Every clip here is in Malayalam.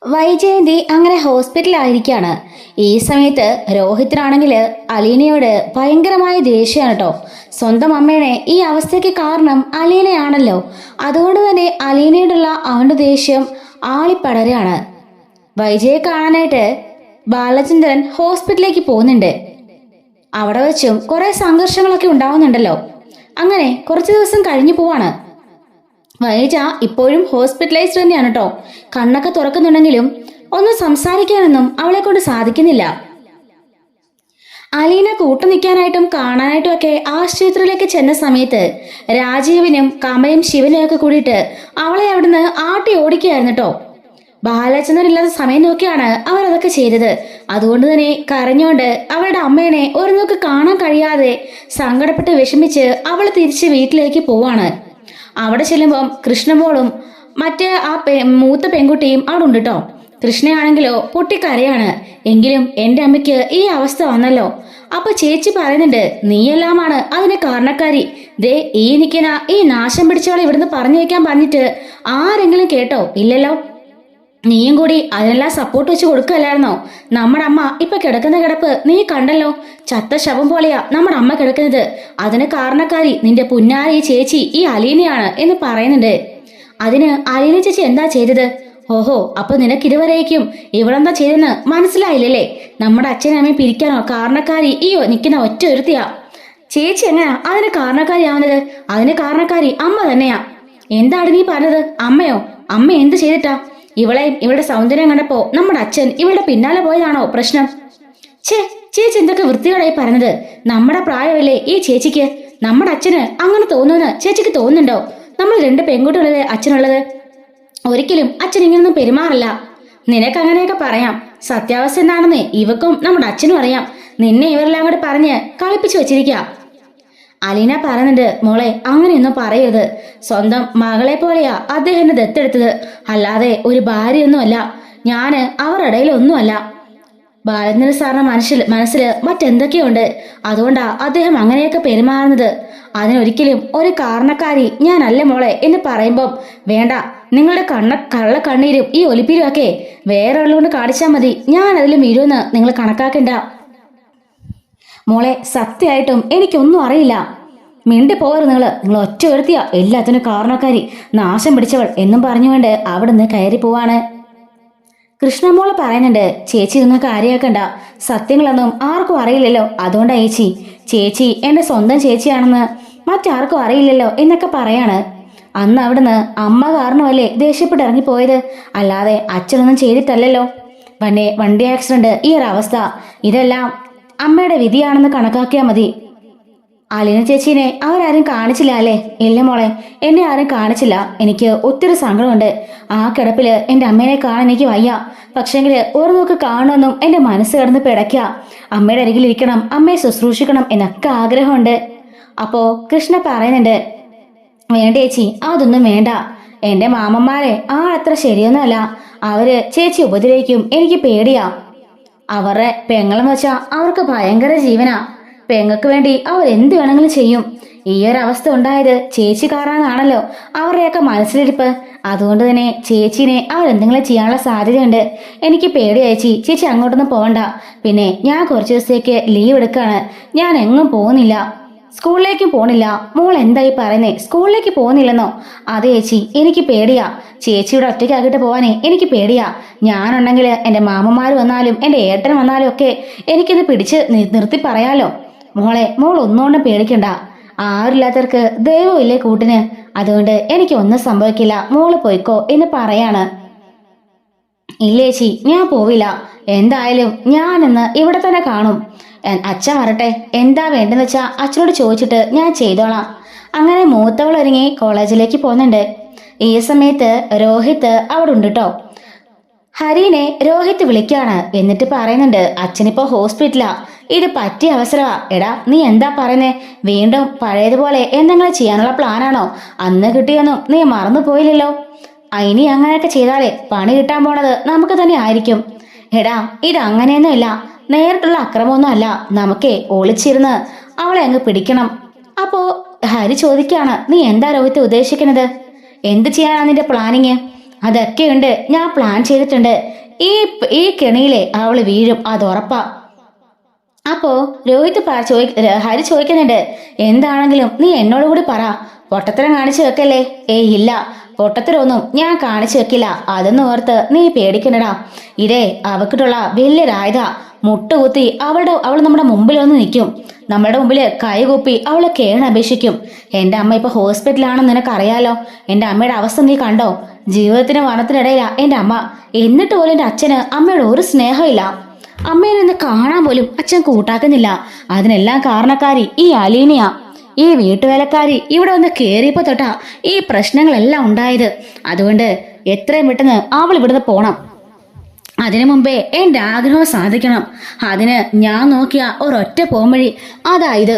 വൈജയന്തി അങ്ങനെ ഹോസ്പിറ്റലായിരിക്കാണ്. ഈ സമയത്ത് രോഹിത്തിനാണെങ്കിൽ അലീനയോട് ഭയങ്കരമായ ദേഷ്യമാണ് കേട്ടോ. സ്വന്തം അമ്മയുടെ ഈ അവസ്ഥയ്ക്ക് കാരണം അലീനയാണല്ലോ. അതുകൊണ്ട് തന്നെ അലീനയോടുള്ള അവന്റെ ദേഷ്യം ആളിപ്പടരാണ്. വൈജയെ കാണാനായിട്ട് ബാലചന്ദ്രൻ ഹോസ്പിറ്റലിലേക്ക് പോകുന്നുണ്ട്. അവിടെ വെച്ചും കുറെ സംഘർഷങ്ങളൊക്കെ ഉണ്ടാവുന്നുണ്ടല്ലോ. അങ്ങനെ കുറച്ച് ദിവസം കഴിഞ്ഞു പോവാണ്. വൈജ ഇപ്പോഴും ഹോസ്പിറ്റലൈസ്ഡ് തന്നെയാണ് കേട്ടോ. കണ്ണൊക്കെ തുറക്കുന്നുണ്ടെങ്കിലും ഒന്നും സംസാരിക്കാനൊന്നും അവളെ കൊണ്ട് സാധിക്കുന്നില്ല. അലീന കൂട്ടുനിൽക്കാനായിട്ടും കാണാനായിട്ടും ഒക്കെ ആശുപത്രിയിലേക്ക് ചെന്ന സമയത്ത് രാജീവിനും കമലും ശിവനും ഒക്കെ കൂടിയിട്ട് അവളെ അവിടുന്ന് ആട്ടി ഓടിക്കുകയായിരുന്നു കേട്ടോ. ബാലചന്ദ്രൻ ഇല്ലാത്ത സമയം നോക്കിയാണ് അവരതൊക്കെ ചെയ്തത്. അതുകൊണ്ട് തന്നെ കരഞ്ഞോണ്ട് അവളുടെ അമ്മേനെ ഒരു നോക്ക് കാണാൻ കഴിയാതെ സങ്കടപ്പെട്ട് വിഷമിച്ച് അവൾ തിരിച്ച് വീട്ടിലേക്ക് പോവാണ്. അവിടെ ചെല്ലുമ്പം കൃഷ്ണമോളും മറ്റേ മൂത്ത പെൺകുട്ടിയും അവിടെ ഉണ്ട് കേട്ടോ. കൃഷ്ണയാണെങ്കിലോ പൊട്ടിക്കരയാണ്. എങ്കിലും എൻ്റെ അമ്മയ്ക്ക് ഈ അവസ്ഥ വന്നല്ലോ. അപ്പൊ ചേച്ചി പറയുന്നുണ്ട്, നീയെല്ലാമാണ് അതിന് കാരണക്കാരി. ദേ ഈ നിൽക്കുന്ന ഈ നാശം പിടിച്ചവളെ ഇവിടുന്ന് പറഞ്ഞു വയ്ക്കാൻ പറഞ്ഞിട്ട് ആരെങ്കിലും കേട്ടോ? ഇല്ലല്ലോ. നീയും കൂടി അതിനെല്ലാം സപ്പോർട്ട് വെച്ച് കൊടുക്കല്ലായിരുന്നോ? നമ്മുടെ അമ്മ ഇപ്പൊ കിടക്കുന്ന കിടപ്പ് നീ കണ്ടല്ലോ. ചത്ത ശവം പോലെയാ നമ്മുടെ അമ്മ കിടക്കുന്നത്. അതിന് കാരണക്കാരി നിന്റെ പുന്നാരി ചേച്ചി ഈ അലീനയാണ് എന്ന് പറയുന്നുണ്ട്. അതിന് അലീന ചേച്ചി എന്താ ചെയ്തത്? ഓഹോ, അപ്പൊ നിനക്കിതുവരേക്കും ഇവളെന്താ ചെയ്തെന്ന് മനസ്സിലായില്ലല്ലേ? നമ്മുടെ അച്ഛനും അമ്മയും പിരിക്കാനോ കാരണക്കാരി ഈ നിൽക്കുന്ന ഒറ്റ ഒരുത്തിയാ. ചേച്ചി എങ്ങനെയാ അതിന് കാരണക്കാരിയാവുന്നത്? അതിന് കാരണക്കാരി അമ്മ തന്നെയാ. എന്താണ് നീ പറഞ്ഞത്? അമ്മയോ? അമ്മ എന്ത് ചെയ്തിട്ടാ? ഇവളുടെ സൗന്ദര്യം കണ്ടപ്പോ നമ്മുടെ അച്ഛൻ ഇവളുടെ പിന്നാലെ പോയതാണോ പ്രശ്നം? ചേച്ചി എന്തൊക്കെ വൃത്തിയോടായി പറഞ്ഞത്. നമ്മുടെ പ്രായമല്ലേ ഈ ചേച്ചിക്ക്? നമ്മുടെ അച്ഛന് അങ്ങനെ തോന്നുന്നു ചേച്ചിക്ക് തോന്നുന്നുണ്ടോ? നമ്മൾ രണ്ട് പെൺകുട്ടികളല്ലേ അച്ഛനുള്ളത്. ഒരിക്കലും അച്ഛൻ ഇങ്ങനൊന്നും പെരുമാറില്ല. നിനക്ക് അങ്ങനെയൊക്കെ പറയാം. സത്യാവസ്ഥ എന്താണെന്ന് ഇവക്കും നമ്മുടെ അച്ഛനും അറിയാം. നിന്നെ ഇവരെല്ലാം കൂടെ പറഞ്ഞ് കളിപ്പിച്ചു വെച്ചിരിക്കുക. അലീന പറയുന്നുണ്ട്, മോളെ അങ്ങനെയൊന്നും പറയരുത്. സ്വന്തം മകളെ പോലെയാ അദ്ദേഹം ദത്തെടുത്തത്, അല്ലാതെ ഒരു ഭാര്യയൊന്നുമല്ല. ഞാന് അവരിടയിലൊന്നുമല്ല. ബാലചന്ദ്രൻ സാറിന്റെ മനസ്സിൽ മറ്റെന്തൊക്കെയുണ്ട്. അതുകൊണ്ടാ അദ്ദേഹം അങ്ങനെയൊക്കെ പെരുമാറുന്നത്. അതിനൊരിക്കലും ഒരു കാരണക്കാരി ഞാനല്ല മോളെ എന്ന് പറയുമ്പം വേണ്ട, നിങ്ങളുടെ കള്ളക്കണ്ണീരും ഈ ഒലിപ്പീരും ഒക്കെ വേറെ ഉള്ളതുകൊണ്ട് കാണിച്ചാൽ മതി. ഞാൻ അതിലും വീഴുമെന്ന് നിങ്ങൾ കണക്കാക്കണ്ട. മോളെ സത്യമായിട്ടും എനിക്കൊന്നും അറിയില്ല. മിണ്ടി പോകരുത്. നിങ്ങൾ ഒറ്റ വരുത്തിയ എല്ലാത്തിനും കാരണക്കാരി, നാശം പിടിച്ചവൾ എന്നും പറഞ്ഞുകൊണ്ട് അവിടുന്ന് കയറി പോവാണ്. കൃഷ്ണമോള് പറയുന്നുണ്ട്, ചേച്ചി ഇതൊന്നും കാര്യമാക്കണ്ട. സത്യങ്ങളൊന്നും ആർക്കും അറിയില്ലല്ലോ. അതുകൊണ്ടാ ചേച്ചി എന്റെ സ്വന്തം ചേച്ചിയാണെന്ന് മറ്റാർക്കും അറിയില്ലല്ലോ എന്നൊക്കെ പറയാണ്. അന്ന് അവിടുന്ന് അമ്മ കാരണമല്ലേ ദേഷ്യപ്പെട്ട് ഇറങ്ങിപ്പോയത്, അല്ലാതെ അച്ഛനൊന്നും ചെയ്തിട്ടല്ലല്ലോ. വണ്ടി ആക്സിഡന്റ്, ഈ ഒരു അവസ്ഥ, ഇതെല്ലാം അമ്മയുടെ വിധിയാണെന്ന് കണക്കാക്കിയാൽ മതി. അലീന ചേച്ചീനെ അവരാരും കാണിച്ചില്ല അല്ലേ? ഇല്ല മോളെ, എന്നെ ആരും കാണിച്ചില്ല. എനിക്ക് ഒത്തിരി സങ്കടമുണ്ട്. ആ കിടപ്പില് എൻ്റെ അമ്മേനെ കാണാൻ എനിക്ക് വയ്യ. പക്ഷെങ്കില് ഒരു നോക്ക് കാണുമെന്നും എൻ്റെ മനസ്സ് കിടന്ന് പിടയ്ക്ക. അമ്മയുടെ അരികിലിരിക്കണം, അമ്മയെ ശുശ്രൂഷിക്കണം എന്നൊക്കെ ആഗ്രഹമുണ്ട്. അപ്പോ കൃഷ്ണ പറയുന്നുണ്ട്, വേണ്ട ചേച്ചി, അതൊന്നും വേണ്ട. എൻ്റെ മാമന്മാരെ അത്ര ശരിയൊന്നുമല്ല. അവര് ചേച്ചി ഉപദ്രവിക്കും, എനിക്ക് പേടിയാ. അവരുടെ പെങ്ങളെന്ന് വെച്ചാ അവർക്ക് ഭയങ്കര ജീവനാ. പെങ്ങൾക്ക് വേണ്ടി അവരെന്ത് വേണമെങ്കിലും ചെയ്യും. ഈ ഒരു അവസ്ഥ ഉണ്ടായത് ചേച്ചി കാരണമാണല്ലോ അവരുടെയൊക്കെ മനസ്സിലിരിപ്പ്. അതുകൊണ്ട് തന്നെ ചേച്ചീനെ അവരെന്തെങ്കിലും ചെയ്യാനുള്ള സാധ്യതയുണ്ട്. എനിക്ക് പേടിയായി ചേച്ചി അങ്ങോട്ടൊന്നും പോകണ്ട. പിന്നെ ഞാൻ കുറച്ച് ദിവസത്തേക്ക് ലീവ് എടുക്കാണ്. ഞാൻ എങ്ങും പോകുന്നില്ല, സ്കൂളിലേക്കും പോണില്ല. മോൾ എന്തായി പറയുന്നേ? സ്കൂളിലേക്ക് പോകുന്നില്ലെന്നോ? അതെ ചേച്ചി, എനിക്ക് പേടിയാ. ചേച്ചിയുടെ ഒറ്റയ്ക്കാക്കിട്ട് പോവാനേ എനിക്ക് പേടിയാ. ഞാനുണ്ടെങ്കിൽ എൻ്റെ മാമന്മാർ വന്നാലും എൻ്റെ ഏട്ടൻ വന്നാലും ഒക്കെ എനിക്കിത് പിടിച്ച് നിർത്തി പറയാലോ. മോൾ ഒന്നുകൊണ്ടും പേടിക്കണ്ട. ആരില്ലാത്തവർക്ക് ദൈവം ഇല്ലേ കൂട്ടിന്. അതുകൊണ്ട് എനിക്ക് ഒന്നും സംഭവിക്കില്ല, മോള് പോയിക്കോ എന്ന് പറയാണ്. ഇല്ലേച്ചി, ഞാൻ പോവില്ല. എന്തായാലും ഞാനിന്ന് ഇവിടെ തന്നെ കാണും. അച്ഛൻ വരട്ടെ, എന്താ വേണ്ടെന്ന് വെച്ചാ അച്ഛനോട് ചോദിച്ചിട്ട് ഞാൻ ചെയ്തോളാം. അങ്ങനെ മൂത്തവൾ ഒരുങ്ങി കോളേജിലേക്ക് പോകുന്നുണ്ട്. ഈ സമയത്ത് രോഹിത് അവിടെ ഉണ്ട് കേട്ടോ. ഹരീനെ രോഹിത് വിളിക്കാണ്. എന്നിട്ട് പറയുന്നുണ്ട്, അച്ഛനിപ്പോ ഹോസ്പിറ്റലാ. ഇത് പറ്റിയ അവസരമാ. എടാ, നീ എന്താ പറയുന്നേ? വീണ്ടും പഴയതുപോലെ എന്തെങ്കിലും ചെയ്യാനുള്ള പ്ലാനാണോ? അന്ന് കിട്ടിയൊന്നും നീ മറന്നു പോയില്ലല്ലോ. ഇനി അങ്ങനെയൊക്കെ ചെയ്താലേ പണി കിട്ടാൻ പോണത് നമുക്ക് തന്നെ ആയിരിക്കും. എടാ, ഇത് അങ്ങനെയൊന്നുമില്ല. നേരിട്ടുള്ള അക്രമമൊന്നും അല്ല. നമുക്കേ ഒളിച്ചിരുന്ന് അവളെ അങ്ങ് പിടിക്കണം. അപ്പോ ഹരി ചോദിക്കാണ്, നീ എന്താ രോഹിത്ത് ഉദ്ദേശിക്കുന്നത്? എന്ത് ചെയ്യാനാ നിന്റെ പ്ലാനിങ്? അതൊക്കെയുണ്ട്, ഞാൻ പ്ലാൻ ചെയ്തിട്ടുണ്ട്. ഈ ഈ കെണിയിലെ അവള് വീഴും, അത് ഉറപ്പാ. അപ്പോ രോഹിത് ഹരി ചോദിക്കുന്നുണ്ട്, എന്താണെങ്കിലും നീ എന്നോട് കൂടി പറ, പൊട്ടത്തരം കാണിച്ചു വെക്കല്ലേ. ഏയ് ഇല്ല, പൊട്ടത്തരൊന്നും ഞാൻ കാണിച്ചു വെക്കില്ല, അതൊന്നും ഓർത്ത് നീ പേടിക്കണ്ടടാ. ഇതേ അവക്കിട്ടുള്ള വലിയൊരായുധ. മുട്ടുകുത്തി അവൾ നമ്മുടെ മുമ്പിൽ വന്ന് നിൽക്കും. നമ്മുടെ മുമ്പിൽ കൈകൂപ്പി അവളെ കേണപേക്ഷിക്കും. എൻ്റെ അമ്മ ഇപ്പൊ ഹോസ്പിറ്റലാണെന്ന് നിനക്കറിയാലോ. എൻ്റെ അമ്മയുടെ അവസ്ഥ നീ കണ്ടോ? ജീവിതത്തിന് മരണത്തിനിടയിലാ എൻ്റെ അമ്മ. എന്നിട്ട് പോലും എൻ്റെ അച്ഛന് അമ്മയോട് ഒരു സ്നേഹമില്ല. അമ്മയെ നിന്ന് കാണാൻ പോലും അച്ഛൻ കൂട്ടാക്കുന്നില്ല. അതിനെല്ലാം കാരണക്കാരി ഈ അലീനയാ. ഈ വീട്ടുവേലക്കാരി ഇവിടെ വന്ന് കേറിയപ്പോ തൊട്ടാ ഈ പ്രശ്നങ്ങളെല്ലാം ഉണ്ടായത്. അതുകൊണ്ട് എത്രയും പെട്ടെന്ന് അവൾ ഇവിടുന്ന് പോണം. അതിനു മുമ്പേ എൻ്റെ ആഗ്രഹം സാധിക്കണം. അതിന് ഞാൻ നോക്കിയ ഒരൊറ്റ പോംവഴി അതായത്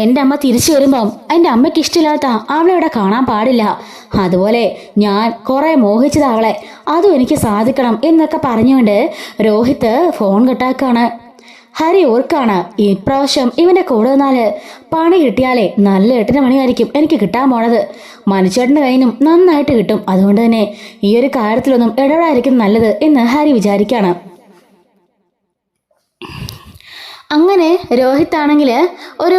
എൻ്റെ അമ്മ തിരിച്ചു വരുമ്പം എൻ്റെ അമ്മയ്ക്ക് ഇഷ്ടമില്ലാത്ത അവളെ ഇവിടെ കാണാൻ പാടില്ല. അതുപോലെ ഞാൻ കുറെ മോഹിച്ചത് അവളെ, അതും എനിക്ക് സാധിക്കണം എന്നൊക്കെ പറഞ്ഞുകൊണ്ട് രോഹിത് ഫോൺ കട്ടാക്കാണ്. ഹരി ഓർക്കാണ്, ഇപ്രാവശ്യം ഇവന്റെ കൂടെ നിന്നാല് പണി കിട്ടിയാലേ നല്ല 8 മണിയായിരിക്കും എനിക്ക് കിട്ടാൻ പോണത്. മനുഷ്യേട്ടൻ്റെ കയ്യിനും നന്നായിട്ട് കിട്ടും. അതുകൊണ്ട് തന്നെ ഈ ഒരു കാര്യത്തിലൊന്നും ഇടപെടാതിരിക്കും നല്ലത് എന്ന് ഹരി വിചാരിക്കാണ്. അങ്ങനെ രോഹിത് ആണെങ്കിൽ ഒരു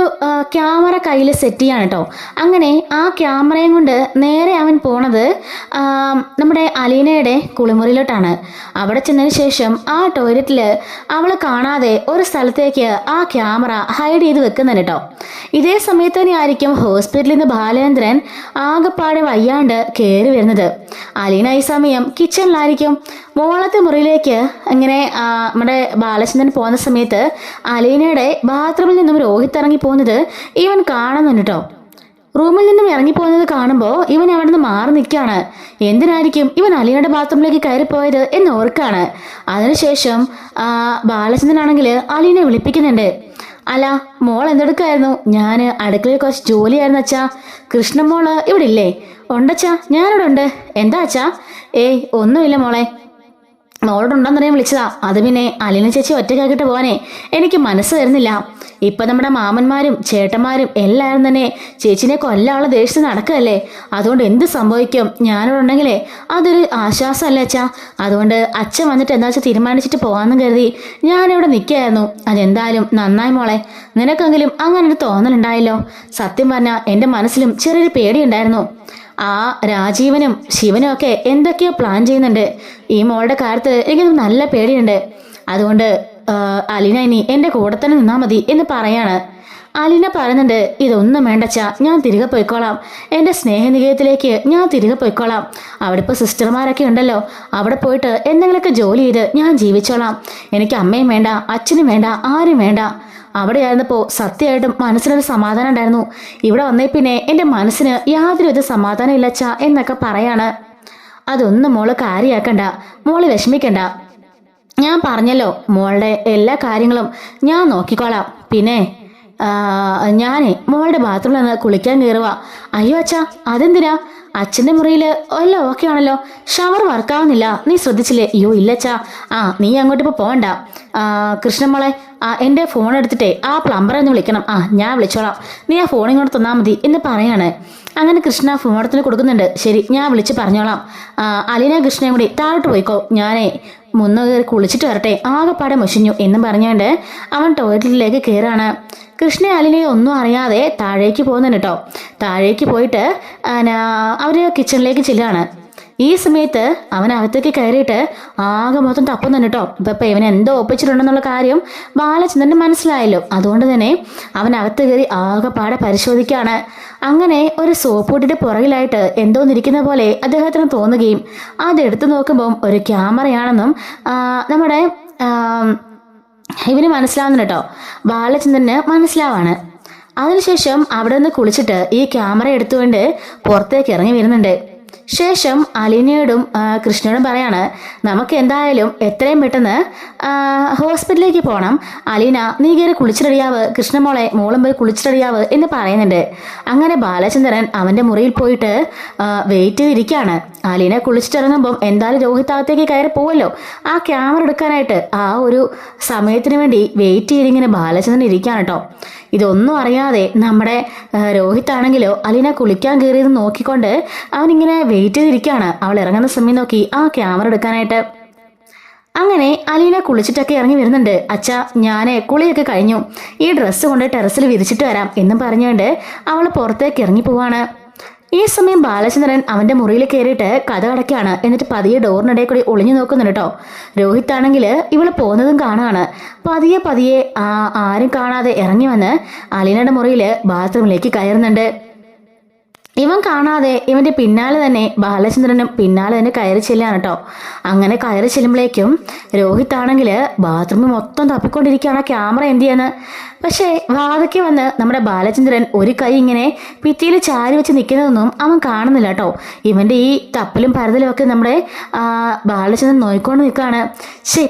ക്യാമറ കയ്യിൽ സെറ്റ് ചെയ്യാണ് കേട്ടോ. അങ്ങനെ ആ ക്യാമറയും കൊണ്ട് നേരെ അവൻ പോണത് നമ്മുടെ അലീനയുടെ കുളിമുറിയിലോട്ടാണ്. അവിടെ ചെന്നതിന് ശേഷം ആ ടോയ്ലറ്റിൽ അവൾ കാണാതെ ഒരു സ്ഥലത്തേക്ക് ആ ക്യാമറ ഹൈഡ് ചെയ്ത് വെക്കുന്നുണ്ട് കേട്ടോ. ഇതേ സമയത്ത് തന്നെ ആയിരിക്കും ഹോസ്പിറ്റലിൽ നിന്ന് ബാലേന്ദ്രൻ ആകെപ്പാടെ വയ്യാണ്ട് കയറി വരുന്നത്. അലീന ഈ സമയം കിച്ചണിലായിരിക്കും. മോളത്തെ മുറിയിലേക്ക് ഇങ്ങനെ നമ്മുടെ ബാലചന്ദ്രൻ പോകുന്ന സമയത്ത് അലീനയുടെ ബാത്റൂമിൽ നിന്നും രോഹിത് ഇറങ്ങി പോകുന്നത് ഇവൻ കാണുന്നുണ്ട് കേട്ടോ. റൂമിൽ നിന്നും ഇറങ്ങിപ്പോകുന്നത് കാണുമ്പോൾ ഇവൻ അവിടെ നിന്ന് മാറി നിൽക്കുകയാണ്. എന്തിനായിരിക്കും ഇവൻ അലീനയുടെ ബാത്റൂമിലേക്ക് കയറിപ്പോയത് എന്ന് ഓർക്കാണ്. അതിനുശേഷം ബാലചന്ദ്രൻ ആണെങ്കിൽ അലീനെ വിളിപ്പിക്കുന്നുണ്ട്. അല്ല മോൾ എന്തെടുക്കായിരുന്നു? ഞാൻ അടുക്കളയിൽ കുറച്ച് ജോലിയായിരുന്നു അച്ഛാ. കൃഷ്ണമോള് ഇവിടെ ഇല്ലേ? ഉണ്ടച്ചാ, ഞാനിവിടെ ഉണ്ട്. എന്താ അച്ഛാ? ഏയ് ഒന്നുമില്ല മോളെ, മോളോടുണ്ടെന്നറിയാൻ വിളിച്ചതാ. അത് പിന്നെ അലീന ചേച്ചി ഒറ്റയ്ക്കാക്കിട്ട് പോകാനേ എനിക്ക് മനസ്സ് തരുന്നില്ല. ഇപ്പൊ നമ്മുടെ മാമന്മാരും ചേട്ടന്മാരും എല്ലാവരും തന്നെ ചേച്ചിനെ കൊല്ലാനുള്ള ദേഷ്യത്തിൽ നടക്കുകയല്ലേ. അതുകൊണ്ട് എന്ത് സംഭവിക്കും, ഞാനിവിടെ അതൊരു ആശ്വാസമല്ല അച്ഛാ. അതുകൊണ്ട് അച്ഛൻ വന്നിട്ട് എന്താ വെച്ചാൽ തീരുമാനിച്ചിട്ട് പോകാമെന്ന് കരുതി ഞാനിവിടെ നിൽക്കുകയായിരുന്നു. അതെന്തായാലും നന്നായി മോളെ, നിനക്കെങ്കിലും അങ്ങനെ ഒരു തോന്നലുണ്ടായല്ലോ. സത്യം പറഞ്ഞാൽ എൻ്റെ മനസ്സിലും ചെറിയൊരു പേടിയുണ്ടായിരുന്നു. ആ രാജീവനും ശിവനും ഒക്കെ എന്തൊക്കെയോ പ്ലാൻ ചെയ്യുന്നുണ്ട്. ഈ മോളുടെ കാര്യത്തിൽ എനിക്ക് നല്ല പേടിയുണ്ട്. അതുകൊണ്ട് അലീന ഇനി എൻ്റെ കൂടെ തന്നെ നിന്നാൽ മതി എന്ന് പറയാണ്. അലീന പറയുന്നുണ്ട്, ഇതൊന്നും വേണ്ടച്ചാ, ഞാൻ തിരികെ പോയിക്കോളാം. എൻ്റെ സ്നേഹനികേതത്തിലേക്ക് ഞാൻ തിരികെ പോയിക്കോളാം. അവിടെ ഇപ്പോൾ സിസ്റ്റർമാരൊക്കെ ഉണ്ടല്ലോ, അവിടെ പോയിട്ട് എന്തെങ്കിലുമൊക്കെ ജോലി ചെയ്ത് ഞാൻ ജീവിച്ചോളാം. എനിക്ക് അമ്മയും വേണ്ട, അച്ഛനും വേണ്ട, ആരും വേണ്ട. അവിടെ ആയിരുന്നപ്പോൾ സത്യമായിട്ടും മനസ്സിനൊരു സമാധാനം ഉണ്ടായിരുന്നു. ഇവിടെ വന്നേ പിന്നെ എൻ്റെ മനസ്സിന് യാതൊരു സമാധാനം ഇല്ലച്ചാ എന്നൊക്കെ പറയാണ്. അതൊന്നും മോള് കാര്യമാക്കണ്ട, മോള് വിഷമിക്കണ്ട. ഞാൻ പറഞ്ഞല്ലോ, മോളുടെ എല്ലാ കാര്യങ്ങളും ഞാൻ നോക്കിക്കോളാം. പിന്നെ ഞാനേ മോളുടെ ബാത്റൂമിൽ നിന്ന് കുളിക്കാൻ കയറുക. അയ്യോ അച്ഛാ, അതെന്തിനാ? അച്ഛൻ്റെ മുറിയിൽ എല്ലാം ഓക്കെ ആണല്ലോ, ഷവർ വർക്കാവുന്നില്ല, നീ ശ്രദ്ധിച്ചില്ലേ? അയ്യോ ഇല്ലച്ചാ. നീ അങ്ങോട്ട് ഇപ്പോൾ പോകണ്ട. കൃഷ്ണമോളെ, എൻ്റെ ഫോൺ എടുത്തിട്ടേ ആ പ്ലംബറെ ഒന്ന് വിളിക്കണം. ഞാൻ വിളിച്ചോളാം, നീ ആ ഫോൺ ഇങ്ങോട്ട് തന്നാൽ മതി എന്ന് പറയാണ്. അങ്ങനെ കൃഷ്ണ ഫോൺ എടുത്തിന് കൊടുക്കുന്നുണ്ട്. ശരി, ഞാൻ വിളിച്ച് പറഞ്ഞോളാം. അലീന കൃഷ്ണയും കൂടി താഴോട്ട് പോയിക്കോ, ഞാനേ മുന്ന് കയറി കുളിച്ചിട്ട് വരട്ടെ, ആകെപ്പാടെ മുഷിഞ്ഞു എന്ന് പറഞ്ഞുകൊണ്ട് അവൻ ടോയ്ലറ്റിലേക്ക് കയറാണ്. കൃഷ്ണ അലീനയെ ഒന്നും അറിയാതെ താഴേക്ക് പോകുന്നുണ്ട് കേട്ടോ. താഴേക്ക് പോയിട്ട് അവർ കിച്ചണിലേക്ക് ചെല്ലുകയാണ്. ഈ സമയത്ത് അവൻ അകത്തേക്ക് കയറിയിട്ട് ആകെ മൊത്തം തപ്പുന്നുണ്ട് കേട്ടോ. ഇപ്പം ഇവൻ എന്തോ ഒപ്പിച്ചിട്ടുണ്ടെന്നുള്ള കാര്യം ബാലചന്ദ്രന് മനസ്സിലായല്ലോ. അതുകൊണ്ട് തന്നെ അവൻ അകത്ത് കയറി ആകെപ്പാടെ പരിശോധിക്കുകയാണ്. അങ്ങനെ ഒരു സോപ്പ് പൊട്ടിയുടെ പുറകിലായിട്ട് എന്തോന്നിരിക്കുന്ന പോലെ അദ്ദേഹത്തിന് തോന്നുകയും അതെടുത്ത് നോക്കുമ്പം ഒരു ക്യാമറയാണെന്നും നമ്മുടെ ഇവന് മനസ്സിലാവുന്നുണ്ട് കേട്ടോ. ബാലചന്ദ്രന് മനസ്സിലാവാണ്. അതിനുശേഷം അവിടെ നിന്ന് കുളിച്ചിട്ട് ഈ ക്യാമറ എടുത്തുകൊണ്ട് പുറത്തേക്ക് ഇറങ്ങി വരുന്നുണ്ട്. ശേഷം അലീനയോടും കൃഷ്ണയോടും പറയാണ്, നമുക്ക് എന്തായാലും എത്രയും പെട്ടെന്ന് ഹോസ്പിറ്റലിലേക്ക് പോകണം. അലീന നീ കയറി കുളിച്ചിറടിയാവ്, കൃഷ്ണമോളെ മോളും പോയി കുളിച്ചിറടിയാവ് എന്ന് പറയുന്നുണ്ട്. അങ്ങനെ ബാലചന്ദ്രൻ അവൻ്റെ മുറിയിൽ പോയിട്ട് വെയിറ്റ് ചെയ്തിരിക്കുകയാണ്. അലീന കുളിച്ചിട്ടിറങ്ങുമ്പം എന്തായാലും രോഹിത്താകത്തേക്ക് കയറി പോവല്ലോ, ആ ക്യാമറ എടുക്കാനായിട്ട് ആ ഒരു സമയത്തിന് വേണ്ടി വെയിറ്റ് ചെയ്തിങ്ങനെ ബാലചന്ദ്രൻ ഇരിക്കുകയാണ് കേട്ടോ. ഇതൊന്നും അറിയാതെ നമ്മുടെ രോഹിത്താണെങ്കിലോ അലീന കുളിക്കാൻ കയറിയത് നോക്കിക്കൊണ്ട് അവനിങ്ങനെ വെയിറ്റ് ചെയ്തിരിക്കുകയാണ്. അവൾ ഇറങ്ങുന്ന സമയം നോക്കി ആ ക്യാമറ എടുക്കാനായിട്ട്. അങ്ങനെ അലീന കുളിച്ചിട്ടൊക്കെ ഇറങ്ങി വരുന്നുണ്ട്. അച്ഛാ, ഞാനേ കുളിയൊക്കെ കഴിഞ്ഞു, ഈ ഡ്രസ്സ് കൊണ്ട് ടെറസിൽ വിരിച്ചിട്ട് വരാം എന്ന് പറഞ്ഞുകൊണ്ട് അവൾ പുറത്തേക്ക് ഇറങ്ങി പോവാണ്. ഈ സമയം ബാലചന്ദ്രൻ അവന്റെ മുറിയിൽ കയറിയിട്ട് കഥ അടയ്ക്കാണ്. എന്നിട്ട് പതിയെ ഡോറിനിടയിൽ കൂടി ഒളിഞ്ഞു നോക്കുന്നുണ്ട് കേട്ടോ. രോഹിത് ആണെങ്കിൽ ഇവള് പോകുന്നതും കാണുകയാണ്. പതിയെ പതിയെ ആരും കാണാതെ ഇറങ്ങി വന്ന് അലീനയുടെ മുറിയിൽ ബാത്റൂമിലേക്ക് കയറുന്നുണ്ട്. ഇവൻ കാണാതെ ഇവന്റെ പിന്നാലെ തന്നെ ബാലചന്ദ്രനും പിന്നാലെ തന്നെ കയറി ചെല്ലാണ് കേട്ടോ. അങ്ങനെ കയറി ചെല്ലുമ്പോഴേക്കും രോഹിത് ആണെങ്കിൽ ബാത്റൂമിൽ മൊത്തം തപ്പിക്കൊണ്ടിരിക്കുകയാണ് ക്യാമറ എന്ത് ചെയ്യാന്ന്. പക്ഷേ വാതയ്ക്ക് വന്ന് നമ്മുടെ ബാലചന്ദ്രൻ ഒരു കൈ ഇങ്ങനെ ഭിത്തിയിൽ ചാരി വെച്ച് നിൽക്കുന്നതൊന്നും അവൻ കാണുന്നില്ല കേട്ടോ. ഇവന്റെ ഈ തപ്പലും പരതലും ഒക്കെ നമ്മുടെ ബാലചന്ദ്രൻ നോയിക്കൊണ്ട് നിൽക്കുകയാണ്. ശേ,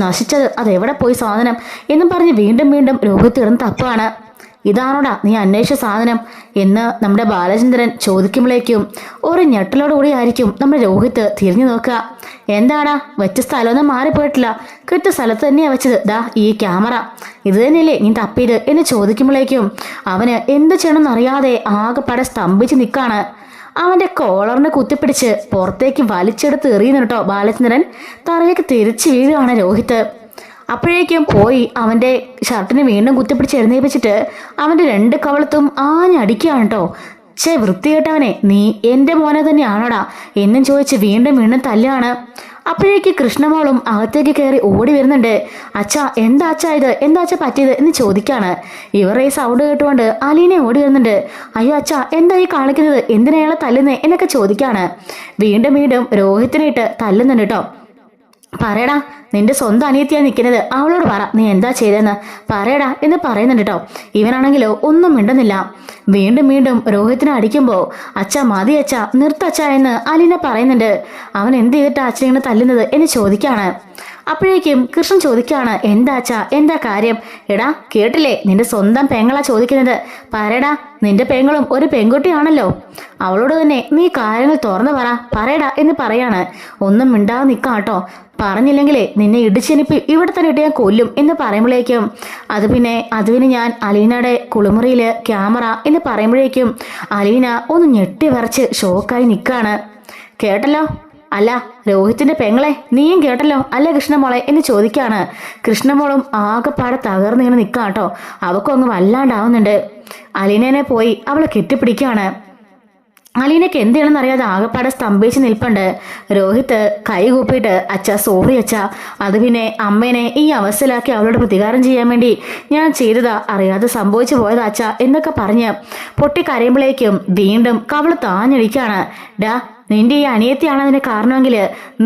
നശിച്ചത് അതെവിടെ പോയി സാധനം എന്നും പറഞ്ഞ് വീണ്ടും വീണ്ടും രോഹിത് ഇടുന്ന് തപ്പാണ്. ഇതാണോടാ നീ അന്വേഷിച്ച സാധനം എന്ന് നമ്മുടെ ബാലചന്ദ്രൻ ചോദിക്കുമ്പോഴേക്കും ഒരു ഞെട്ടലോടുകൂടി ആയിരിക്കും നമ്മുടെ രോഹിത് തിരിഞ്ഞു നോക്കുക. എന്താടാ, വെച്ച സ്ഥലമൊന്നും മാറിപ്പോയിട്ടില്ല, കൃത്യ സ്ഥലത്ത് തന്നെയാ വെച്ചത്, ദാ ഈ ക്യാമറ ഇത് തന്നെയല്ലേ നീ തപ്പിയത് എന്ന് ചോദിക്കുമ്പോഴേക്കും അവന് എന്ത് ചെയ്യണമെന്നറിയാതെ ആകെപ്പാടെ സ്തംഭിച്ച് നിൽക്കാണ്. അവന്റെ കോളറിനെ കുത്തിപ്പിടിച്ച് പുറത്തേക്ക് വലിച്ചെടുത്ത് എറിയുന്നു കേട്ടോ ബാലചന്ദ്രൻ. തറയിലേക്ക് തിരിച്ചു വീഴുകയാണ് രോഹിത്. അപ്പോഴേക്കും പോയി അവന്റെ ഷർട്ടിനെ വീണ്ടും കുത്തിപ്പിടിച്ച് എഴുന്നേപ്പിച്ചിട്ട് അവന്റെ 2 കവളത്തും ആഞ്ഞടിക്കുകയാണ് കേട്ടോ. വൃത്തികെട്ടവനെ, നീ എന്റെ മോനെ തന്നെയാണോടാ എന്നും ചോദിച്ച് വീണ്ടും വീണ്ടും തല്ലാണ്. അപ്പോഴേക്ക് കൃഷ്ണമോളും അകത്തേക്ക് കയറി ഓടി വരുന്നുണ്ട്. അച്ഛാ, എന്താ അച്ഛാ ഇത്, എന്താ അച്ഛാ പറ്റിയത് എന്ന് ചോദിക്കാണ്. ഇവരുടെ ഈ സൗണ്ട് കേട്ടുകൊണ്ട് അലീനെ ഓടി വരുന്നുണ്ട്. അയ്യോ അച്ഛാ, എന്താ ഈ കാണിക്കുന്നത്, എന്തിനയാളെ തല്ലുന്നേ എന്നൊക്കെ ചോദിക്കാണ്. വീണ്ടും വീണ്ടും രോഹിത്തിനിട്ട് തല്ലുന്നുണ്ട് കേട്ടോ. പറയടാ, നിന്റെ സ്വന്തം അനിയത്തിയാ നിൽക്കുന്നത്, അവളോട് പറ നീ എന്താ ചെയ്തെന്ന് പറയടാ എന്ന് പറയുന്നുണ്ട് കേട്ടോ. ഇവനാണെങ്കിലോ ഒന്നും മിണ്ടുന്നില്ല. വീണ്ടും വീണ്ടും രോഹിത്തിനെ അടിക്കുമ്പോൾ അച്ഛാ മതി അച്ഛാ, നിർത്തച്ഛാ എന്ന് അലീന പറയുന്നുണ്ട്. അവൻ എന്ത് ചെയ്തിട്ടാ അച്ഛനെ തല്ലുന്നത് എന്ന് ചോദിക്കാണ്. അപ്പോഴേക്കും കൃഷ്ണൻ ചോദിക്കാണ്, എന്താ അച്ഛാ, എന്താ കാര്യം? എടാ, കേട്ടില്ലേ, നിന്റെ സ്വന്തം പെങ്ങളാ ചോദിക്കുന്നത്, പറയടാ, നിന്റെ പെങ്ങളും ഒരു പെൺകുട്ടിയാണല്ലോ, അവളോട് തന്നെ നീ കാര്യങ്ങൾ തുറന്നു പറയടാ എന്ന് പറയാണ്. ഒന്നും മിണ്ടാതെ നിൽക്കാം കേട്ടോ, പറഞ്ഞില്ലെങ്കിലേ നിന്നെ ഇടിച്ചെനിപ്പ് ഇവിടെ തന്നെ ഇട്ട് ഞാൻ കൊല്ലും എന്ന് പറയുമ്പോഴേക്കും അത് പിന്നെ ഞാൻ അലീനയുടെ കുളിമുറിയില് ക്യാമറ എന്ന് പറയുമ്പോഴേക്കും അലീന ഒന്ന് ഞെട്ടി വിറച്ച് ഷോക്കായി നിൽക്കാണ്. കേട്ടല്ലോ, അല്ല രോഹിത്തിന്റെ പെങ്ങളെ നീയും കേട്ടല്ലോ അല്ലേ കൃഷ്ണമോളെ എന്ന് ചോദിക്കാണ്. കൃഷ്ണമോളും ആകെപ്പാടെ തകർന്നിങ്ങനെ നിൽക്കാം കേട്ടോ. അവക്കും അങ്ങ് വല്ലാണ്ടാവുന്നുണ്ട്. അലീനനെ പോയി അവളെ കെട്ടിപ്പിടിക്കുകയാണ്. അലീനയ്ക്ക് എന്ത് ചെയ്യണമെന്ന് അറിയാതെ ആകെപ്പാടെ സ്തംഭിച്ച് നിൽപ്പുണ്ട്. രോഹിത് കൈ കൂപ്പിയിട്ട് അച്ഛാ സോറി അച്ഛാ, അത് പിന്നെ അമ്മേനെ ഈ അവസ്ഥയിലാക്കി അവളോട് പ്രതികാരം ചെയ്യാൻ വേണ്ടി ഞാൻ ചെയ്തതാ, അറിയാതെ സംഭവിച്ചു പോയതാ അച്ഛാ എന്നൊക്കെ പറഞ്ഞ് പൊട്ടിക്കരയുമ്പോഴേക്കും വീണ്ടും കവള് താഞ്ഞടിക്കാണ്. ഡാ, നിന്റെ ഈ അനിയത്തിയാണ് അതിന് കാരണമെങ്കിൽ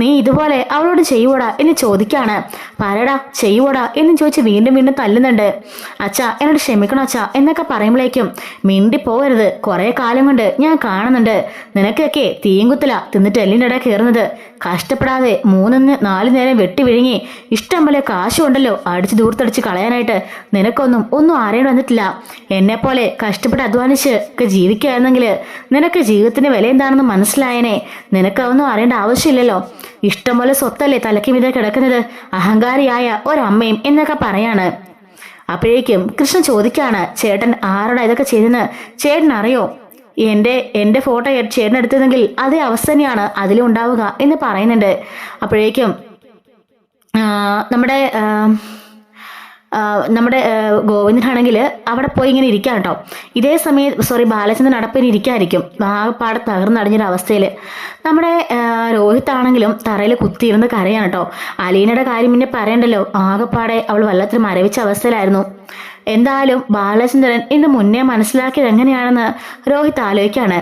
നീ ഇതുപോലെ അവളോട് ചെയ്യുവോടാ എന്ന് ചോദിക്കാണ്. പറയടാ, ചെയ്യുവോടാ എന്ന് ചോദിച്ച് വീണ്ടും വീണ്ടും തല്ലുന്നുണ്ട്. അച്ഛാ, എന്നോട് ക്ഷമിക്കണം അച്ഛാ എന്നൊക്കെ പറയുമ്പോഴേക്കും മിണ്ടി പോകരുത്, കുറെ കാലം കൊണ്ട് ഞാൻ കാണുന്നുണ്ട് നിനക്കൊക്കെ തീയും കുത്തല തിന്നിട്ട് എല്ലിൻ്റെ ഇട കയറുന്നത്, കഷ്ടപ്പെടാതെ 3-4 നേരം വെട്ടി വിഴുങ്ങി ഇഷ്ടം പോലെ കാശുണ്ടല്ലോ അടിച്ച് ദൂർത്തടിച്ച് കളയാനായിട്ട്, ഒന്നും അറിയാൻ വന്നിട്ടില്ല. എന്നെപ്പോലെ കഷ്ടപ്പെട്ട് അധ്വാനിച്ച് ഒക്കെ ജീവിക്കുകയായിരുന്നെങ്കിൽ നിനക്ക് ജീവിതത്തിന്റെ വില എന്താണെന്ന് മനസ്സിലായനെ. നിനക്കൊന്നും അറിയേണ്ട ആവശ്യമില്ലല്ലോ, ഇഷ്ടം പോലെ സ്വത്തല്ലേ തലയ്ക്ക് മീതെ കിടക്കുന്നത്, അഹങ്കാരിയായ ഒരമ്മയും എന്നൊക്കെ പറയാണ്. അപ്പോഴേക്കും കൃഷ്ണൻ ചോദിക്കാണ്, ചേട്ടൻ ആരോടാ ഇതൊക്കെ ചെയ്തെന്ന് ചേട്ടൻ അറിയോ? എന്റെ ഫോട്ടോ ചേട്ടൻ എടുത്തതെങ്കിൽ അതേ അവസ്ഥ തന്നെയാണ് അതിലും ഉണ്ടാവുക എന്ന് പറയുന്നുണ്ട്. അപ്പോഴേക്കും നമ്മുടെ ഗോവിന്ദനാണെങ്കിൽ അവിടെ പോയി ഇങ്ങനെ ഇരിക്കാം കേട്ടോ. ഇതേ സമയം ബാലചന്ദ്രൻ അടപ്പിന് ഇരിക്കായിരിക്കും ആകെപ്പാടെ തകർന്നടിഞ്ഞൊരു അവസ്ഥയിൽ. നമ്മുടെ രോഹിത് ആണെങ്കിലും തറയിൽ കുത്തിയിരുന്ന് കരയാണ് കേട്ടോ. അലീനയുടെ കാര്യം പിന്നെ പറയണ്ടല്ലോ, ആകെപ്പാടെ അവൾ വല്ലത്തിൽ മരവിച്ച അവസ്ഥയിലായിരുന്നു. എന്തായാലും ബാലചന്ദ്രൻ ഇന്ന് മുന്നേ മനസ്സിലാക്കിയത് എങ്ങനെയാണെന്ന് രോഹിത് ആലോചിക്കാണ്.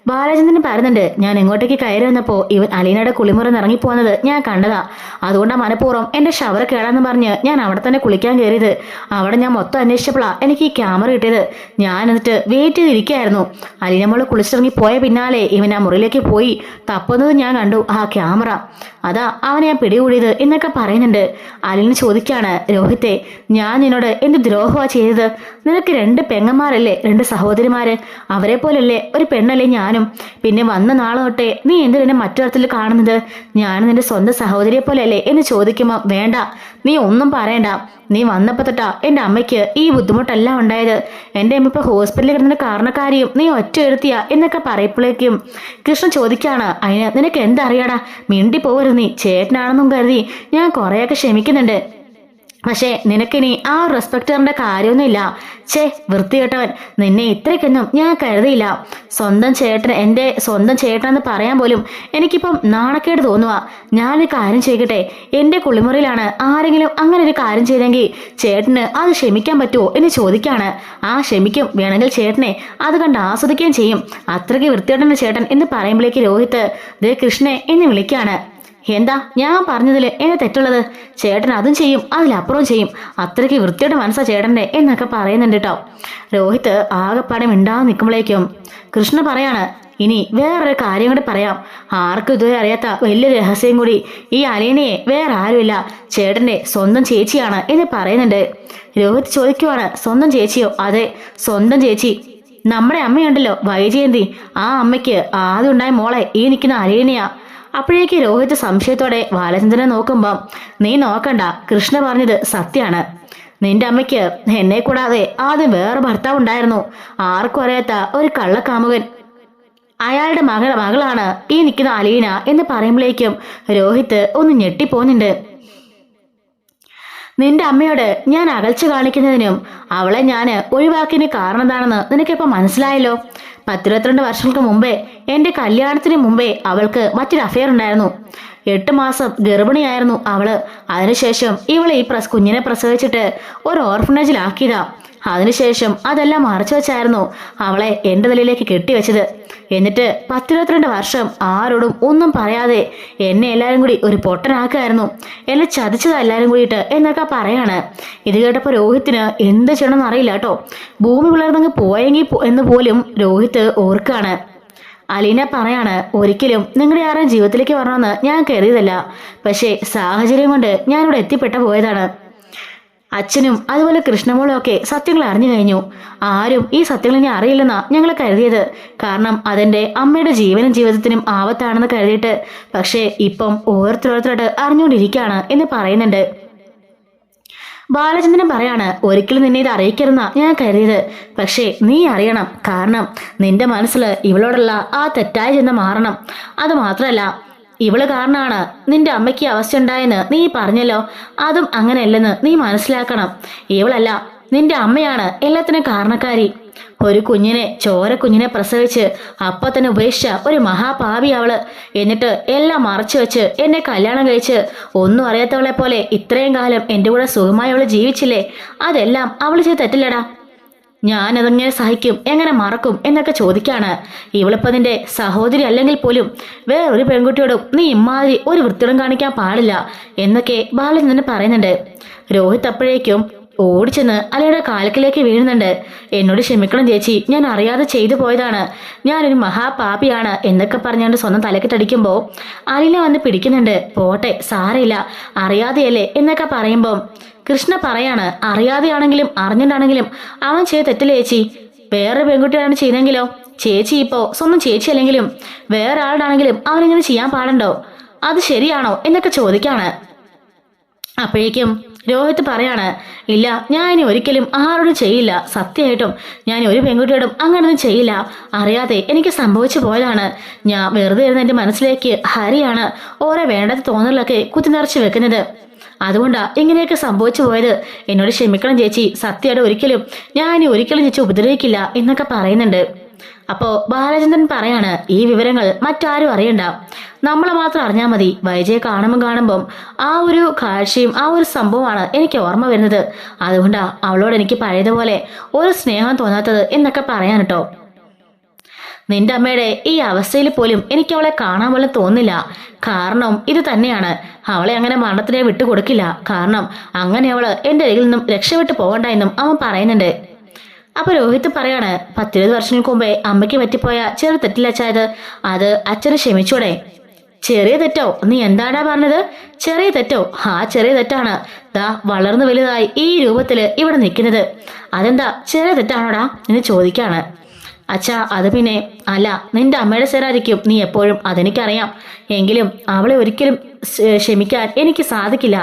ബാലചന്ദ്രൻ പറയുന്നുണ്ട്, ഞാൻ എങ്ങോട്ടേക്ക് കയറി വന്നപ്പോ ഇവൻ അലീനയുടെ കുളിമുറി ഇറങ്ങിപ്പോകുന്നത് ഞാൻ കണ്ടതാ, അതുകൊണ്ടാ മനഃപൂർവ്വം എന്റെ ഷവർ കേടാന്ന് പറഞ്ഞ് ഞാൻ അവിടെ തന്നെ കുളിക്കാൻ കയറിയത്. അവിടെ ഞാൻ മൊത്തം അന്വേഷിച്ചപ്പോഴാ എനിക്ക് ഈ ക്യാമറ കിട്ടിയത്. ഞാൻ എന്നിട്ട് വെയിറ്റ് ചെയ്തിരിക്കുകയായിരുന്നു. അലീന മോള് കുളിച്ചിറങ്ങി പോയ പിന്നാലെ ഇവൻ ആ മുറിയിലേക്ക് പോയി തപ്പുന്നത് ഞാൻ കണ്ടു ആ ക്യാമറ, അതാ അവനെ ഞാൻ പിടികൂടിയത് എന്നൊക്കെ പറയുന്നുണ്ട്. അലീന ചോദിക്കാണ്, രോഹിത്തെ, ഞാൻ നിന്നോട് എന്ത് ദ്രോഹമാ ചെയ്തത്? നിനക്ക് 2 പെങ്ങന്മാരല്ലേ, 2 സഹോദരിമാര്, അവരെ പോലല്ലേ ഒരു പെണ്ണല്ലേ ഞാനും? പറയാനും? പിന്നെ വന്ന നാളെ തൊട്ടേ നീ എന്തിനെ മറ്റൊരത്തിൽ കാണുന്നത്? ഞാൻ നിന്റെ സ്വന്തം സഹോദരിയെ പോലെയല്ലേ എന്ന് ചോദിക്കുമ്പോൾ വേണ്ട, നീ ഒന്നും പറയണ്ട. നീ വന്നപ്പോ തൊട്ടാ എന്റെ അമ്മയ്ക്ക് ഈ ബുദ്ധിമുട്ടെല്ലാം ഉണ്ടായത്. എന്റെ അമ്മ ഇപ്പൊ ഹോസ്പിറ്റലിൽ കിടന്ന കാരണക്കാരിയും നീ ഒറ്റ എടുത്തിയ എന്നൊക്കെ പറയപ്പോഴേക്കും കൃഷ്ണൻ ചോദിക്കാണ്, അതിന് നിനക്ക് എന്തറിയാടാ? മിണ്ടി പോകരുത്, നീ ചേട്ടനാണെന്നും കരുതി ഞാൻ കുറെയൊക്കെ ക്ഷമിക്കുന്നുണ്ട്. പക്ഷേ നിനക്കിനി ആ റെസ്പെക്ട് തരേണ്ട കാര്യമൊന്നുമില്ല. വൃത്തികെട്ടവൻ, നിന്നെ ഇത്രയ്ക്കൊന്നും ഞാൻ കരുതിയില്ല. സ്വന്തം ചേട്ടൻ, എന്റെ സ്വന്തം ചേട്ടനെന്ന് പറയാൻ പോലും എനിക്കിപ്പം നാണക്കേട് തോന്നുക. ഞാനൊരു കാര്യം ചെയ്യട്ടെ, എന്റെ കുളിമുറിയിലാണ് ആരെങ്കിലും അങ്ങനെ ഒരു കാര്യം ചെയ്തെങ്കിൽ ചേട്ടന് അത് ക്ഷമിക്കാൻ പറ്റുമോ എന്ന് ചോദിക്കാണ്. ആ ക്ഷമിക്കും, വേണമെങ്കിൽ ചേട്ടനെ അത് കണ്ട് ആസ്വദിക്കുകയും ചെയ്യും. അത്രയ്ക്ക് വൃത്തികെട്ടന്റെ ചേട്ടൻ എന്ന് പറയുമ്പോഴേക്ക് രോഹിത് ദേ കൃഷ്ണനെ എന്ന് വിളിക്കാണ്. എന്താ ഞാൻ പറഞ്ഞതിൽ എന്നെ തെറ്റുള്ളത്? ചേട്ടൻ അതും ചെയ്യും, അതിലപ്പുറവും ചെയ്യും. അത്രയ്ക്ക് വൃത്തിയുടെ മനസ്സാ ചേട്ടന്റെ എന്നൊക്കെ പറയുന്നുണ്ട് കേട്ടോ. രോഹിത് ആകെപ്പാടെ മിണ്ടാതെ നിൽക്കുമ്പോഴേക്കും കൃഷ്ണ പറയാണ്, ഇനി വേറൊരു കാര്യം കൂടി പറയാം. ആർക്കും ഇതുവരെ അറിയാത്ത വലിയ രഹസ്യം കൂടി. ഈ അലീനയെ വേറെ ആരുമില്ല, ചേട്ടന്റെ സ്വന്തം ചേച്ചിയാണ് എന്ന് പറയുന്നുണ്ട്. രോഹിത് ചോദിക്കുവാണ്, സ്വന്തം ചേച്ചിയോ? അതെ, സ്വന്തം ചേച്ചി. നമ്മുടെ അമ്മയുണ്ടല്ലോ വൈജയന്തി, ആ അമ്മയ്ക്ക് ആദ്യം ഉണ്ടായ മോളെ ഈ നിൽക്കുന്ന അലീനയാ. അപ്പോഴേക്ക് രോഹിത് സംശയത്തോടെ ബാലചന്ദ്രനെ നോക്കുമ്പം, നീ നോക്കണ്ട, കൃഷ്ണ പറഞ്ഞത് സത്യാണ്. നിന്റെ അമ്മയ്ക്ക് എന്നെ കൂടാതെ ആദ്യം വേറെ ഭർത്താവ് ഉണ്ടായിരുന്നു, ആർക്കും അറിയാത്ത ഒരു കള്ളക്കാമുകൻ. അയാളുടെ മകളാണ് ഈ നിൽക്കുന്ന അലീന എന്ന് പറയുമ്പോഴേക്കും രോഹിത് ഒന്ന് ഞെട്ടിപ്പോന്നുണ്ട്. നിന്റെ അമ്മയോട് ഞാൻ അകൽച്ച കാണിക്കുന്നതിനും അവളെ ഞാൻ ഒഴിവാക്കിയതിന് കാരണം എന്താണെന്ന് നിനക്കിപ്പോ മനസ്സിലായല്ലോ. 12 വർഷങ്ങൾക്ക് മുമ്പേ, എന്റെ കല്യാണത്തിന് മുമ്പേ അവൾക്ക് മറ്റൊരു അഫെയർ ഉണ്ടായിരുന്നു. 8 മാസം ഗർഭിണിയായിരുന്നു അവള്. അതിനുശേഷം ഇവളെ ഈ കുഞ്ഞിനെ പ്രസവിച്ചിട്ട് ഒരു ഓർഫനേജിലാക്കിയതാ. അതിനുശേഷം അതെല്ലാം മറച്ചു വെച്ചായിരുന്നു അവളെ എന്റെ തലയിലേക്ക് കെട്ടിവെച്ചത്. എന്നിട്ട് 12 വർഷം ആരോടും ഒന്നും പറയാതെ എന്നെ എല്ലാരും കൂടി ഒരു പൊട്ടനാക്കായിരുന്നു. എന്നെ ചതിച്ചതാ എല്ലാരും കൂടിയിട്ട് എന്നൊക്കെ പറയാണ്. ഇത് കേട്ടപ്പോ രോഹിത്തിന് എന്ത് ചെയ്യണമെന്ന് അറിയില്ല കേട്ടോ. ഭൂമി പിളർന്നങ്ങ് പോയെങ്കിൽ എന്ന് പോലും രോഹിത് ഓർക്കാണ്. അലീന പറയാണ്, ഒരിക്കലും നിങ്ങളുടെ ആരും ജീവിതത്തിലേക്ക് വരണമെന്ന് ഞാൻ കരുതിയതല്ല. പക്ഷേ സാഹചര്യം കൊണ്ട് ഞാനിവിടെ എത്തിപ്പെട്ട പോയതാണ്. അച്ഛനും അതുപോലെ കൃഷ്ണമോളും ഒക്കെ സത്യങ്ങൾ അറിഞ്ഞു കഴിഞ്ഞു. ആരും ഈ സത്യങ്ങൾ ഇനി അറിയില്ലെന്നാ ഞങ്ങൾ കരുതിയത്. കാരണം അതെന്റെ അമ്മയുടെ ജീവനും ജീവിതത്തിനും ആപത്താണെന്ന് കരുതിയിട്ട്. പക്ഷേ ഇപ്പം ഓരോരുത്തരോരുത്തരോട് അറിഞ്ഞുകൊണ്ടിരിക്കുകയാണ് എന്ന് പറയുന്നുണ്ട്. ബാലചന്ദ്രൻ പറയാണ്, ഒരിക്കലും നിന്നെ ഇത് അറിയിക്കരുതെന്നാ ഞാൻ കരുതിയത്. പക്ഷേ നീ അറിയണം. കാരണം നിന്റെ മനസ്സിൽ ഇവളോടുള്ള ആ തെറ്റായ ചിന്ത മാറണം. അത് മാത്രമല്ല, ഇവള് കാരണമാണ് നിന്റെ അമ്മയ്ക്ക് അവസ്ഥ ഉണ്ടായെന്ന് നീ പറഞ്ഞല്ലോ. അതും അങ്ങനെയല്ലെന്ന് നീ മനസ്സിലാക്കണം. ഇവളല്ല, നിന്റെ അമ്മയാണ് എല്ലാത്തിനും കാരണക്കാരി. ഒരു ചോരക്കുഞ്ഞിനെ പ്രസവിച്ച് അപ്പൊ തന്നെ ഉപേക്ഷിച്ച ഒരു മഹാപാപി അവള്. എന്നിട്ട് എല്ലാം മറച്ചു വെച്ച് എന്നെ കല്യാണം കഴിച്ച് ഒന്നും അറിയാത്തവളെ പോലെ ഇത്രയും കാലം എന്റെ കൂടെ സുഖമായി അവള് ജീവിച്ചില്ലേ? അതെല്ലാം അവള് ചെയ്ത് തെറ്റില്ലടാ. ഞാനതെങ്ങനെ സഹിക്കും, എങ്ങനെ മറക്കും എന്നൊക്കെ ചോദിക്കാണ്. ഇവളിപ്പോ നിന്റെ സഹോദരി അല്ലെങ്കിൽ പോലും വേറൊരു പെൺകുട്ടിയോടും നീ ഇമാതിരി ഒരു വൃത്തിയും കാണിക്കാൻ പാടില്ല എന്നൊക്കെ ബാലചന്ദ്രൻ പറയുന്നുണ്ട്. രോഹിത് അപ്പോഴേക്കും ഓടിച്ചെന്ന് അലയുടെ കാൽക്കിലേക്ക് വീഴുന്നുണ്ട്. എന്നോട് ക്ഷമിക്കണം ചേച്ചി, ഞാൻ അറിയാതെ ചെയ്തു പോയതാണ്. ഞാനൊരു മഹാപാപിയാണ് എന്നൊക്കെ പറഞ്ഞുകൊണ്ട് സ്വന്തം തലക്കിട്ടടിക്കുമ്പോ അലീന വന്ന് പിടിക്കുന്നുണ്ട്. പോട്ടെ, സാരയില്ല, അറിയാതെയല്ലേ എന്നൊക്കെ പറയുമ്പം കൃഷ്ണ പറയാണ്, അറിയാതെയാണെങ്കിലും അറിഞ്ഞിട്ടാണെങ്കിലും അവൻ ചെയ്ത തെറ്റില്ല ചേച്ചി. വേറെ പെൺകുട്ടിയാണ് ചെയ്തെങ്കിലോ? ചേച്ചി ഇപ്പോ സ്വന്തം ചേച്ചി അല്ലെങ്കിലും വേറെ ആളുടാണെങ്കിലും അവനിങ്ങനെ ചെയ്യാൻ പാടുണ്ടോ? അത് ശരിയാണോ എന്നൊക്കെ ചോദിക്കാണ്. അപ്പോഴേക്കും രോഹിത് പറയാണ്, ഇല്ല, ഞാൻ ഇനി ഒരിക്കലും ആരോടും ചെയ്യില്ല. സത്യമായിട്ടും ഞാൻ ഒരു പെൺകുട്ടിയോടും അങ്ങനൊന്നും ചെയ്യില്ല. അറിയാതെ എനിക്ക് സംഭവിച്ചു പോയതാണ്. ഞാൻ വെറുതെ ഇരുന്ന് എന്റെ മനസ്സിലേക്ക് ഹരിയാണ് ഓരോ വേണ്ടാത്ത തോന്നലൊക്കെ കുത്തിനിറച്ച് വെക്കുന്നത്. അതുകൊണ്ടാ ഇങ്ങനെയൊക്കെ സംഭവിച്ചു പോയത്. എന്നോട് ക്ഷമിക്കണം ചേച്ചി, സത്യമായിട്ട് ഒരിക്കലും ഞാൻ ഇനി ഒരിക്കലും ചേച്ചി ഉപദ്രവിക്കില്ല എന്നൊക്കെ പറയുന്നുണ്ട്. അപ്പോ ബാലചന്ദ്രൻ പറയാണ്, ഈ വിവരങ്ങൾ മറ്റാരും അറിയണ്ട, നമ്മളെ മാത്രം അറിഞ്ഞാൽ മതി. വൈജയെ കാണുമ്പം ആ ഒരു കാഴ്ചയും ആ ഒരു സംഭവമാണ് എനിക്ക് ഓർമ്മ വരുന്നത്. അതുകൊണ്ടാ അവളോട് എനിക്ക് പഴയതുപോലെ ഒരു സ്നേഹം തോന്നാത്തത് എന്നൊക്കെ പറയാൻ കേട്ടോ. നിന്റെ അമ്മയുടെ ഈ അവസ്ഥയിൽ പോലും എനിക്ക് അവളെ കാണാൻ പോലും തോന്നില്ല. കാരണം ഇത് തന്നെയാണ്. അവളെ അങ്ങനെ മരണത്തിനെ വിട്ടുകൊടുക്കില്ല. കാരണം അങ്ങനെ അവള് എന്റെ അരികിൽ നിന്നും രക്ഷപ്പെട്ടു പോകണ്ട എന്നും അവൻ പറയുന്നുണ്ട്. അപ്പൊ രോഹിത് പറയാണ്, 10-20 വർഷങ്ങൾക്ക് മുമ്പേ അമ്മയ്ക്ക് പറ്റിപ്പോയ ചെറു തെറ്റില്ലച്ചായത്, അത് അച്ഛനെ ക്ഷമിച്ചൂടെ? ചെറിയ തെറ്റോ? നീ എന്താടാ പറഞ്ഞത്? ചെറിയ തെറ്റോ? ആ ചെറിയ തെറ്റാണ് ദാ വളർന്നു വലുതായി ഈ രൂപത്തില് ഇവിടെ നിൽക്കുന്നത്. അതെന്താ ചെറിയ തെറ്റാണോടാ എന്ന് ചോദിക്കാണ്. അച്ഛാ അത് പിന്നെ അല്ല, നിന്റെ അമ്മയുടെ സേരായിരിക്കും നീ എപ്പോഴും, അതെനിക്കറിയാം. എങ്കിലും അവളെ ഒരിക്കലും ക്ഷമിക്കാൻ എനിക്ക് സാധിക്കില്ല.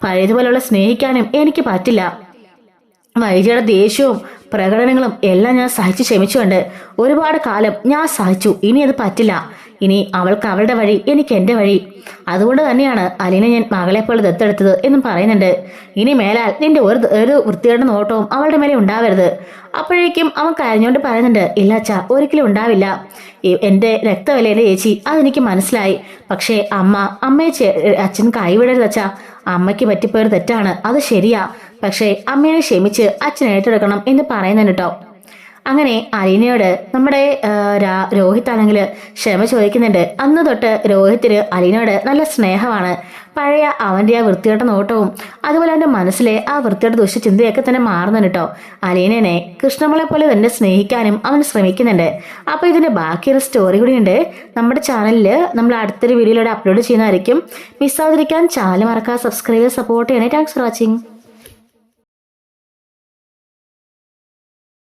പഴയതുപോലുള്ള സ്നേഹിക്കാനും എനിക്ക് പറ്റില്ല. വൈദ്യയുടെ ദേഷ്യവും പ്രകടനങ്ങളും എല്ലാം ഞാൻ സഹിച്ചു ക്ഷമിച്ചുകൊണ്ട് ഒരുപാട് കാലം ഞാൻ സഹിച്ചു. ഇനി അത് പറ്റില്ല. ഇനി അവൾക്ക് അവളുടെ വഴി, എനിക്ക് എൻ്റെ വഴി. അതുകൊണ്ട് തന്നെയാണ് അലീനെ ഞാൻ മകളെ പോലെ ദത്തെടുത്തത് എന്നും പറയുന്നുണ്ട്. ഇനി മേലാൽ നിന്റെ ഒരു വൃത്തിയുടെ നോട്ടവും അവളുടെ മേലെ ഉണ്ടാവരുത്. അപ്പോഴേക്കും അവൻ കരഞ്ഞുകൊണ്ട് പറയുന്നുണ്ട്, ഇല്ല അച്ഛാ, ഒരിക്കലും ഉണ്ടാവില്ല. എൻ്റെ രക്തവലയുടെ ചേച്ചി, അതെനിക്ക് മനസ്സിലായി. പക്ഷേ അമ്മയെ അച്ഛൻ കൈവിടരുത് അച്ഛാ. അമ്മയ്ക്ക് പറ്റിപ്പോയൊരു തെറ്റാണ്, അത് ശരിയാ. പക്ഷേ അമ്മയെ ക്ഷമിച്ച് അച്ഛൻ ഏറ്റെടുക്കണം എന്ന് പറയുന്നുണ്ട് കേട്ടോ. അങ്ങനെ അലീനയോട് നമ്മുടെ രോഹിത് ആണെങ്കിൽ ക്ഷമ ചോദിക്കുന്നുണ്ട്. അന്ന് തൊട്ട് രോഹിത്തിന് അലീനയോട് നല്ല സ്നേഹമാണ്. പഴയ അവൻ്റെ ആ വൃത്തികെട്ട നോട്ടവും അതുപോലെ അവൻ്റെ മനസ്സിലെ ആ വൃത്തിയുടെ ദുഷ്ടചിന്തയൊക്കെ തന്നെ മാറുന്നുണ്ട് കേട്ടോ. അലീനനെ കൃഷ്ണമളെ പോലെ തന്നെ സ്നേഹിക്കാനും അവൻ ശ്രമിക്കുന്നുണ്ട്. അപ്പോൾ ഇതിൻ്റെ ബാക്കിയൊരു സ്റ്റോറി കൂടിയുണ്ട് നമ്മുടെ ചാനലിൽ. നമ്മൾ അടുത്തൊരു വീഡിയോയിലൂടെ അപ്ലോഡ് ചെയ്യുന്നതായിരിക്കും. മിസ്സാതിരിക്കാൻ ചാനൽ മറക്കാതെ സബ്സ്ക്രൈബ് സപ്പോർട്ട് ചെയ്യണേ. Thanks for watching.